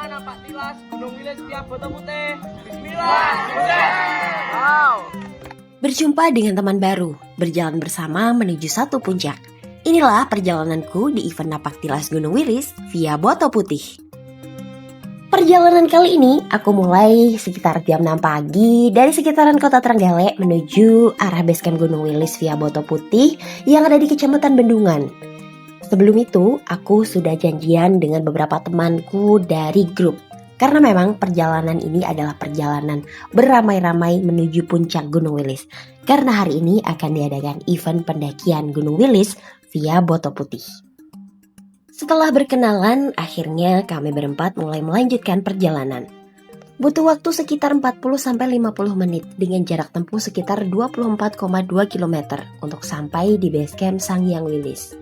mana Napak Tilas Gunung Wilis via Boto Putih. Bismillah, sukses! Wow. Berjumpa dengan teman baru, berjalan bersama menuju satu puncak. Inilah perjalananku di event Napak Tilas Gunung Wilis via Boto Putih. Perjalanan kali ini aku mulai sekitar jam 6 pagi dari sekitaran kota Trenggalek menuju arah basecamp Gunung Wilis via Boto Putih yang ada di Kecamatan Bendungan. Sebelum itu, aku sudah janjian dengan beberapa temanku dari grup. Karena memang perjalanan ini adalah perjalanan beramai-ramai menuju puncak Gunung Wilis. Karena hari ini akan diadakan event pendakian Gunung Wilis via Boto Putih. Setelah berkenalan, akhirnya kami berempat mulai melanjutkan perjalanan. Butuh waktu sekitar 40-50 menit dengan jarak tempuh sekitar 24,2 km untuk sampai di basecamp Sangyang Wilis.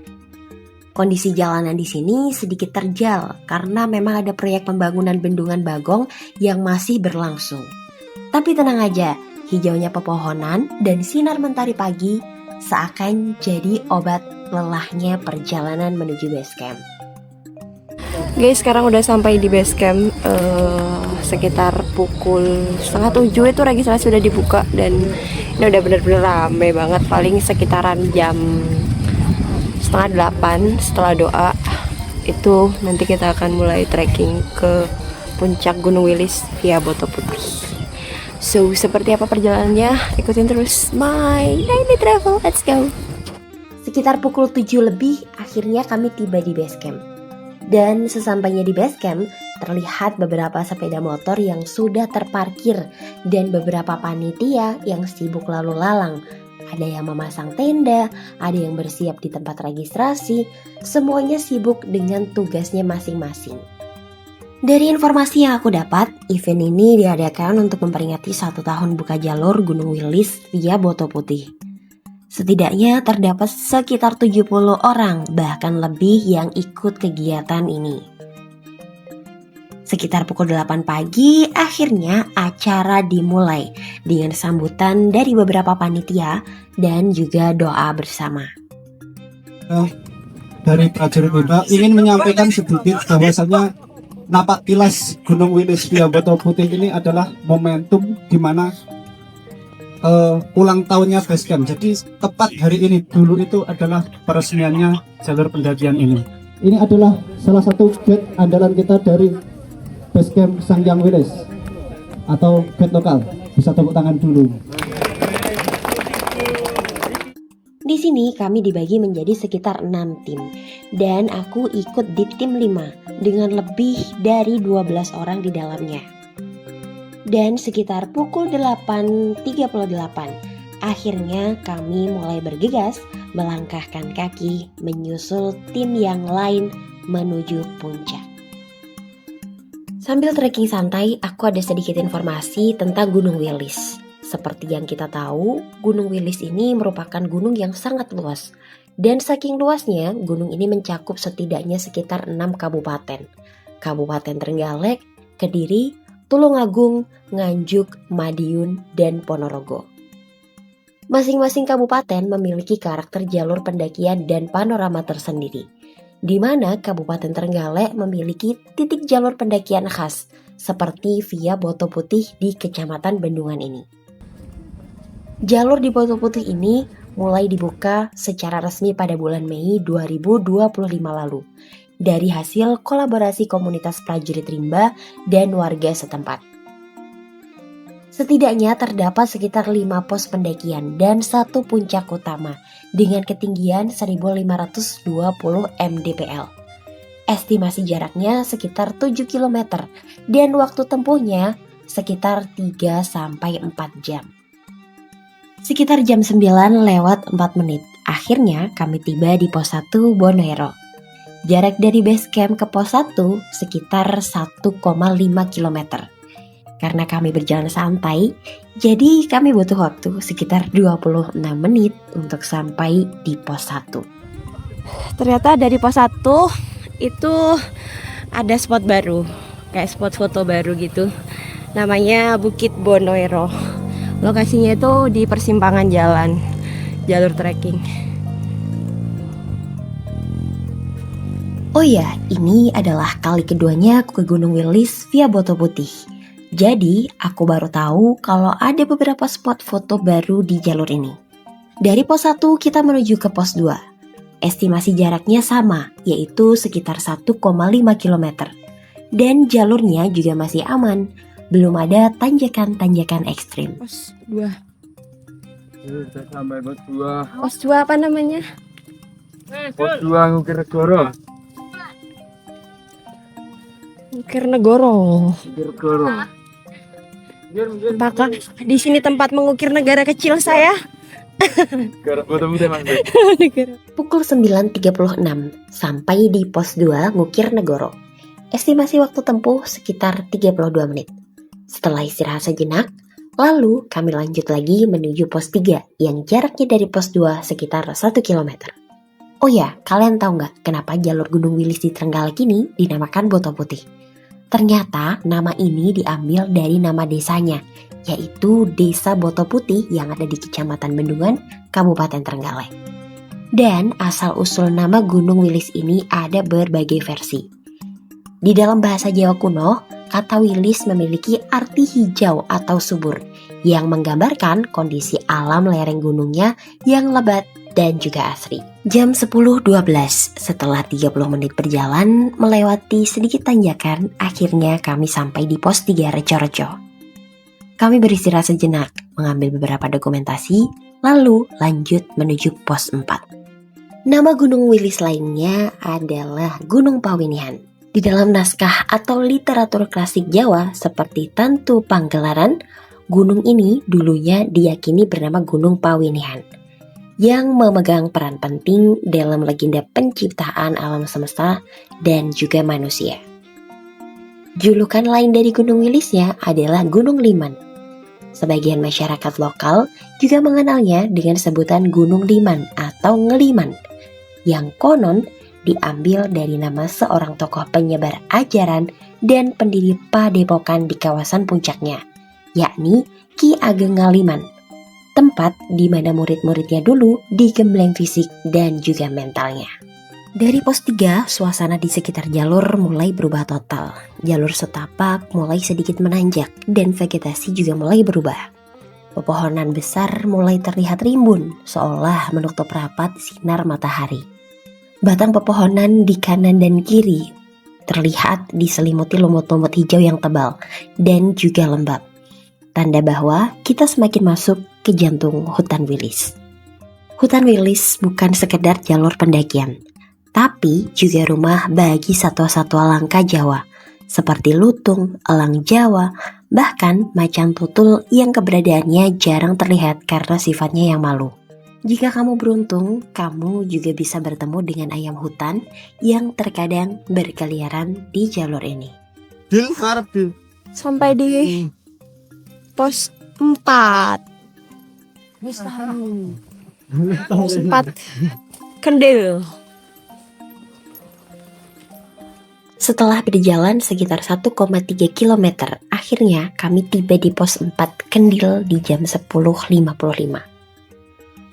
Kondisi jalanan di sini sedikit terjal karena memang ada proyek pembangunan bendungan Bagong yang masih berlangsung. Tapi tenang aja, hijaunya pepohonan dan sinar mentari pagi seakan jadi obat lelahnya perjalanan menuju basecamp. Guys, sekarang udah sampai di basecamp sekitar pukul 6:30 itu registrasi sudah dibuka dan ini udah bener-bener rame banget, paling sekitaran jam 7:30 setelah doa itu nanti kita akan mulai trekking ke puncak Gunung Wilis via Boto Putih. So, seperti apa perjalanannya? Ikutin terus my daily travel, let's go. Sekitar pukul 7 lebih, akhirnya kami tiba di basecamp. Dan sesampainya di basecamp, terlihat beberapa sepeda motor yang sudah terparkir dan beberapa panitia yang sibuk lalu lalang. Ada yang memasang tenda, ada yang bersiap di tempat registrasi, semuanya sibuk dengan tugasnya masing-masing. Dari informasi yang aku dapat, event ini diadakan untuk memperingati 1 tahun buka jalur Gunung Wilis via Boto Putih. Setidaknya terdapat sekitar 70 orang, bahkan lebih yang ikut kegiatan ini. Sekitar pukul 8 pagi, akhirnya acara dimulai dengan sambutan dari beberapa panitia dan juga doa bersama. Dari prajurit kita ingin menyampaikan sedikit bahwasanya Napak Tilas Gunung Wilis via Boto Putih ini adalah momentum di mana ulang tahunnya basecamp. Jadi tepat hari ini dulu itu adalah peresmiannya jalur pendakian ini. Ini adalah salah satu gate andalan kita dari basecamp Sangyang Wilis atau gate lokal. Bisa tepuk tangan dulu. Di sini kami dibagi menjadi sekitar 6 tim dan aku ikut di tim 5 dengan lebih dari 12 orang di dalamnya. Dan sekitar pukul 8.38, akhirnya kami mulai bergegas melangkahkan kaki menyusul tim yang lain menuju puncak. Sambil trekking santai, aku ada sedikit informasi tentang Gunung Wilis. Seperti yang kita tahu, Gunung Wilis ini merupakan gunung yang sangat luas. Dan saking luasnya, gunung ini mencakup setidaknya sekitar 6 kabupaten. Kabupaten Trenggalek, Kediri, Tulungagung, Nganjuk, Madiun, dan Ponorogo. Masing-masing kabupaten memiliki karakter jalur pendakian dan panorama tersendiri, di mana Kabupaten Trenggalek memiliki titik jalur pendakian khas, seperti via Boto Putih di Kecamatan Bendungan ini. Jalur di Boto Putih ini mulai dibuka secara resmi pada bulan Mei 2025 lalu, dari hasil kolaborasi komunitas prajurit rimba dan warga setempat. Setidaknya terdapat sekitar 5 pos pendakian dan 1 puncak utama dengan ketinggian 1520 mdpl. Estimasi jaraknya sekitar 7 km dan waktu tempuhnya sekitar 3-4 jam. Sekitar jam 9:04 akhirnya kami tiba di pos 1 Bonoero. Jarak dari base camp ke pos 1 sekitar 1,5 km. Karena kami berjalan santai, jadi kami butuh waktu sekitar 26 menit untuk sampai di pos 1. Ternyata dari pos 1 itu ada spot baru, kayak spot foto baru gitu. Namanya Bukit Bonoero. Lokasinya itu di persimpangan jalan, jalur trekking. Oh ya, ini adalah kali keduanya aku ke Gunung Wilis via Boto Putih. Jadi, aku baru tahu kalau ada beberapa spot foto baru di jalur ini. Dari pos 1 kita menuju ke pos 2. Estimasi jaraknya sama, yaitu sekitar 1,5 km. Dan jalurnya juga masih aman, belum ada tanjakan-tanjakan ekstrim. Pos 2. Udah sampai pos 2. Pos 2 apa namanya? Pos 2 Ngukir Negoro. Ngukir Negoro. Ngukir Negoro. Apakah di sini tempat mengukir negara kecil saya? Negara Boto Putih Mas. Pukul 9.36 sampai di pos 2 Ngukir Negoro. Estimasi waktu tempuh sekitar 32 menit. Setelah istirahat sejenak, lalu kami lanjut lagi menuju pos 3 yang jaraknya dari pos 2 sekitar 1 km. Oh ya, kalian tahu nggak kenapa jalur Gunung Wilis di Trenggalek ini dinamakan Boto Putih? Ternyata nama ini diambil dari nama desanya, yaitu Desa Boto Putih yang ada di Kecamatan Bendungan, Kabupaten Trenggalek. Dan asal-usul nama Gunung Wilis ini ada berbagai versi. Di dalam bahasa Jawa kuno, kata Wilis memiliki arti hijau atau subur, yang menggambarkan kondisi alam lereng gunungnya yang lebat dan juga asri. Jam 10.12 setelah 30 menit berjalan melewati sedikit tanjakan, akhirnya kami sampai di pos 3 Reco-Reco. Kami beristirahat sejenak, mengambil beberapa dokumentasi, lalu lanjut menuju pos 4. Nama Gunung Wilis lainnya adalah Gunung Pawinihan. Di dalam naskah atau literatur klasik Jawa seperti Tantu Panggelaran, gunung ini dulunya diyakini bernama Gunung Pawinihan, yang memegang peran penting dalam legenda penciptaan alam semesta dan juga manusia. Julukan lain dari Gunung Wilisnya adalah Gunung Liman. Sebagian masyarakat lokal juga mengenalnya dengan sebutan Gunung Liman atau Ngeliman, yang konon diambil dari nama seorang tokoh penyebar ajaran dan pendiri padepokan di kawasan puncaknya, yakni Ki Ageng Ngaliman, tempat di mana murid-muridnya dulu digembleng fisik dan juga mentalnya. Dari pos 3, suasana di sekitar jalur mulai berubah total. Jalur setapak mulai sedikit menanjak dan vegetasi juga mulai berubah. Pepohonan besar mulai terlihat rimbun, seolah menutup rapat sinar matahari. Batang pepohonan di kanan dan kiri terlihat diselimuti lumut-lumut hijau yang tebal dan juga lembab. Tanda bahwa kita semakin masuk ke jantung hutan Wilis. Hutan Wilis bukan sekedar jalur pendakian, tapi juga rumah bagi satwa-satwa langka Jawa, seperti lutung, elang Jawa, bahkan macan tutul yang keberadaannya jarang terlihat karena sifatnya yang malu. Jika kamu beruntung, kamu juga bisa bertemu dengan ayam hutan yang terkadang berkeliaran di jalur ini. Sampai di pos 4. Pos 4 Kendil. Setelah berjalan sekitar 1,3 km, akhirnya kami tiba di pos 4 Kendil di jam 10.55.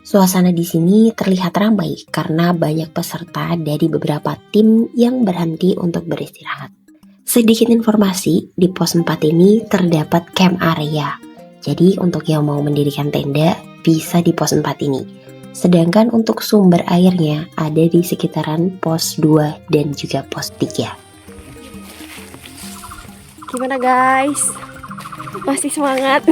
Suasana di sini terlihat ramai karena banyak peserta dari beberapa tim yang berhenti untuk beristirahat. Sedikit informasi, di pos 4 ini terdapat camp area. Jadi untuk yang mau mendirikan tenda bisa di pos 4 ini. Sedangkan untuk sumber airnya ada di sekitaran pos 2 dan juga pos 3. Gimana guys? Masih semangat?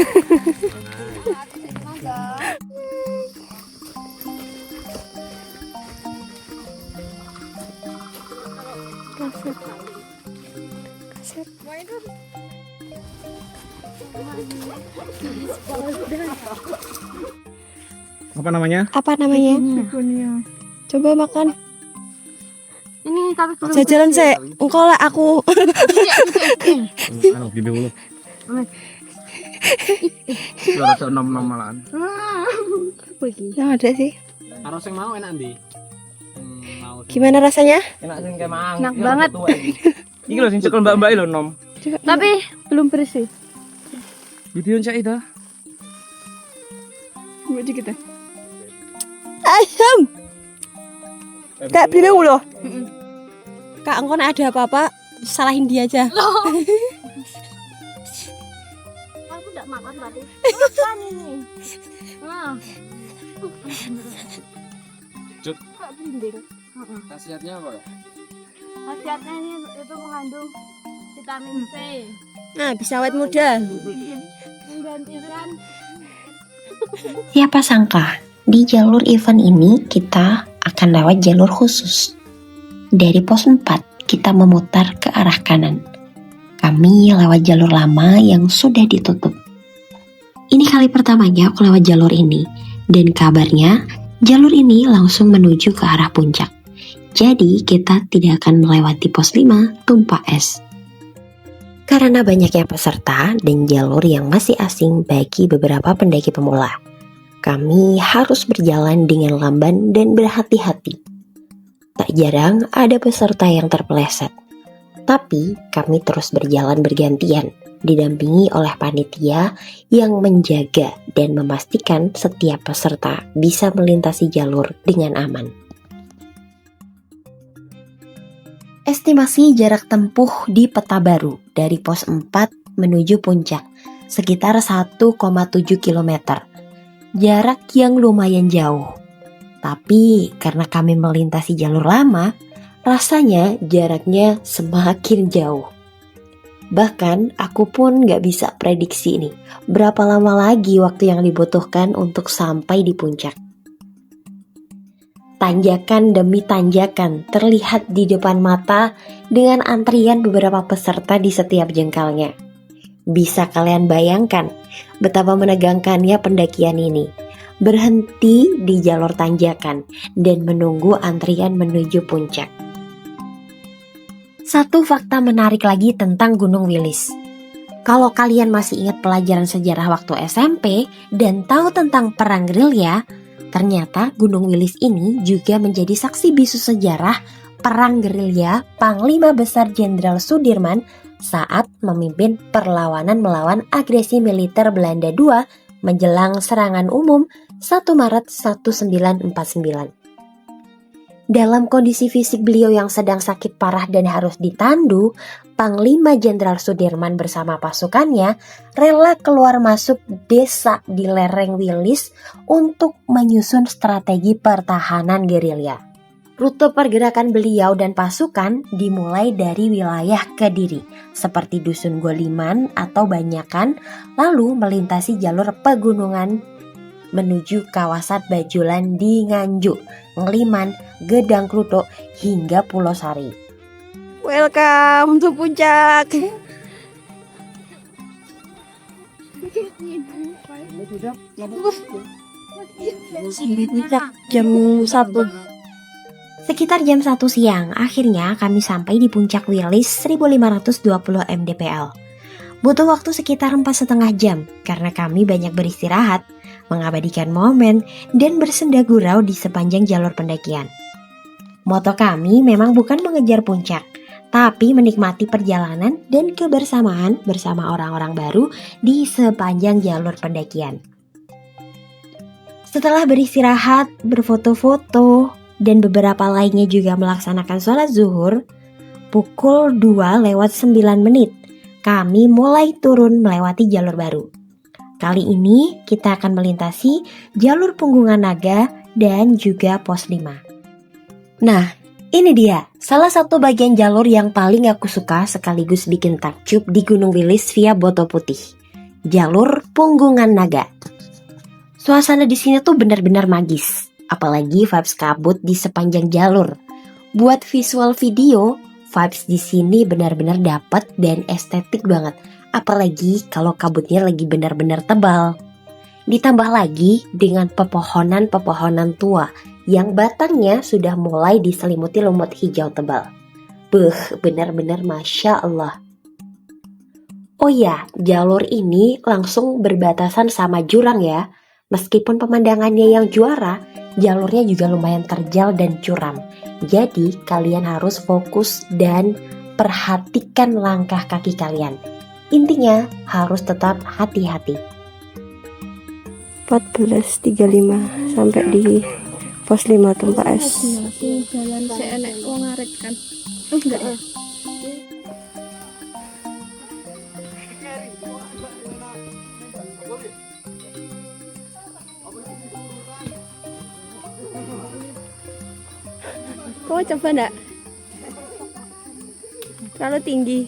Apa namanya? Apa namanya? Coba makan. Ini tapi belum Jajalan saya. Engkau lah aku. Anu gini dulu. Suara nom-nom malahan. Yang ada sih. Harus yang mau enak ndi? Gimana rasanya? Enak sing kayak mang. Enak banget. Iki lho sing cekel mbak-mbak lho nom. tapi belum bersih. Video cak itu. Gue dikit ya. Ayam. Kayak bilang loh. Kak, engkau nek ada apa-apa salahin dia aja. Aku enggak makan tadi. Makan ini. Nah. Cut. Kak blinding. Khasiatnya apa? Khasiatnya ini itu mengandung vitamin C. Nah, bisa awet muda. Menggantikan Siapa sangka di jalur event ini kita akan lewat jalur khusus. Dari pos 4 kita memutar ke arah kanan. Kami lewat jalur lama yang sudah ditutup. Ini kali pertamanya aku lewat jalur ini, dan kabarnya jalur ini langsung menuju ke arah puncak. Jadi kita tidak akan melewati pos 5 Tumpah Es. Karena banyaknya peserta dan jalur yang masih asing bagi beberapa pendaki pemula, kami harus berjalan dengan lamban dan berhati-hati. Tak jarang ada peserta yang terpeleset. Tapi kami terus berjalan bergantian, didampingi oleh panitia yang menjaga dan memastikan setiap peserta bisa melintasi jalur dengan aman. Estimasi jarak tempuh di peta baru dari pos 4 menuju puncak sekitar 1,7 km. Jarak yang lumayan jauh. Tapi karena kami melintasi jalur lama, rasanya jaraknya semakin jauh. Bahkan aku pun gak bisa prediksi nih, berapa lama lagi waktu yang dibutuhkan untuk sampai di puncak. Tanjakan demi tanjakan terlihat di depan mata dengan antrian beberapa peserta di setiap jengkalnya. Bisa kalian bayangkan betapa menegangkannya pendakian ini. Berhenti di jalur tanjakan dan menunggu antrian menuju puncak. Satu fakta menarik lagi tentang Gunung Wilis. Kalau kalian masih ingat pelajaran sejarah waktu SMP dan tahu tentang perang gerilya, ternyata Gunung Wilis ini juga menjadi saksi bisu sejarah perang gerilya Panglima Besar Jenderal Sudirman saat memimpin perlawanan melawan agresi militer Belanda II menjelang serangan umum 1 Maret 1949. Dalam kondisi fisik beliau yang sedang sakit parah dan harus ditandu, Panglima Jenderal Sudirman bersama pasukannya rela keluar masuk desa di lereng Wilis untuk menyusun strategi pertahanan gerilya. Rute pergerakan beliau dan pasukan dimulai dari wilayah Kediri, seperti Dusun Goliman atau Banyakan, lalu melintasi jalur pegunungan menuju kawasan Bajulan di Nganjuk, Ngeliman, Gedang Kluthuk, hingga Pulau Sari. Welcome to puncak. Jam 1. Sekitar jam 1 siang, akhirnya kami sampai di puncak Wilis 1520 mdpl. Butuh waktu sekitar 4,5 jam karena kami banyak beristirahat, mengabadikan momen, dan bersenda gurau di sepanjang jalur pendakian. Moto kami memang bukan mengejar puncak, tapi menikmati perjalanan dan kebersamaan bersama orang-orang baru di sepanjang jalur pendakian. Setelah beristirahat, berfoto-foto, dan beberapa lainnya juga melaksanakan sholat zuhur, pukul 2:09 kami mulai turun melewati jalur baru. Kali ini kita akan melintasi jalur Punggungan Naga dan juga pos 5. Nah, ini dia salah satu bagian jalur yang paling aku suka sekaligus bikin takjub di Gunung Wilis via Boto Putih. Jalur Punggungan Naga. Suasana di sini tuh benar-benar magis, apalagi vibes kabut di sepanjang jalur. Buat visual video, vibes di sini benar-benar dapat dan estetik banget, apalagi kalau kabutnya lagi benar-benar tebal. Ditambah lagi dengan pepohonan-pepohonan tua yang batangnya sudah mulai diselimuti lumut hijau tebal. Benar-benar Masya Allah. Oh ya, jalur ini langsung berbatasan sama jurang ya. Meskipun pemandangannya yang juara, jalurnya juga lumayan terjal dan curam. Jadi kalian harus fokus dan perhatikan langkah kaki kalian. Intinya harus tetap hati-hati. 14.35 sampai di Pos 5 Tumpah Es. Jalan seenek wong ngarit kan. Enggak ya? Kau coba enggak? Terlalu tinggi.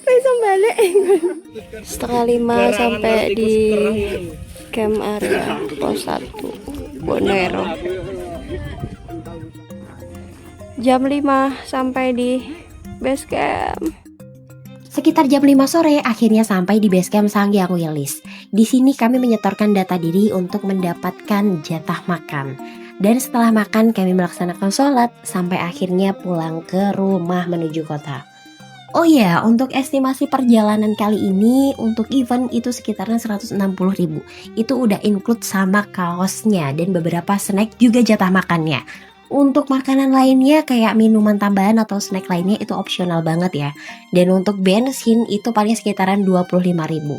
Bisa balik. 4:30 sampai di camp area pos 1 Bonero. Jam 5 sampai di base camp. Sekitar jam 5 sore akhirnya sampai di basecamp Sangyang Wilis. Di sini kami menyetorkan data diri untuk mendapatkan jatah makan. Dan setelah makan kami melaksanakan sholat sampai akhirnya pulang ke rumah menuju kota. Oh iya, untuk estimasi perjalanan kali ini untuk event itu sekitarnya 160.000. Itu udah include sama kaosnya dan beberapa snack juga jatah makannya. Untuk makanan lainnya kayak minuman tambahan atau snack lainnya itu opsional banget ya. Dan untuk bensin itu paling sekitaran 25.000.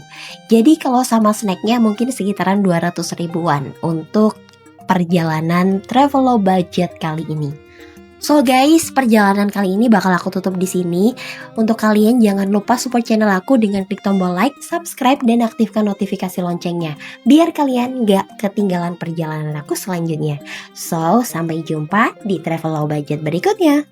Jadi kalau sama snacknya mungkin sekitaran 200 ribuan untuk perjalanan travel low budget kali ini. So guys, perjalanan kali ini bakal aku tutup di sini. Untuk kalian jangan lupa support channel aku dengan klik tombol like, subscribe, dan aktifkan notifikasi loncengnya. Biar kalian gak ketinggalan perjalanan aku selanjutnya. So, sampai jumpa di travel low budget berikutnya.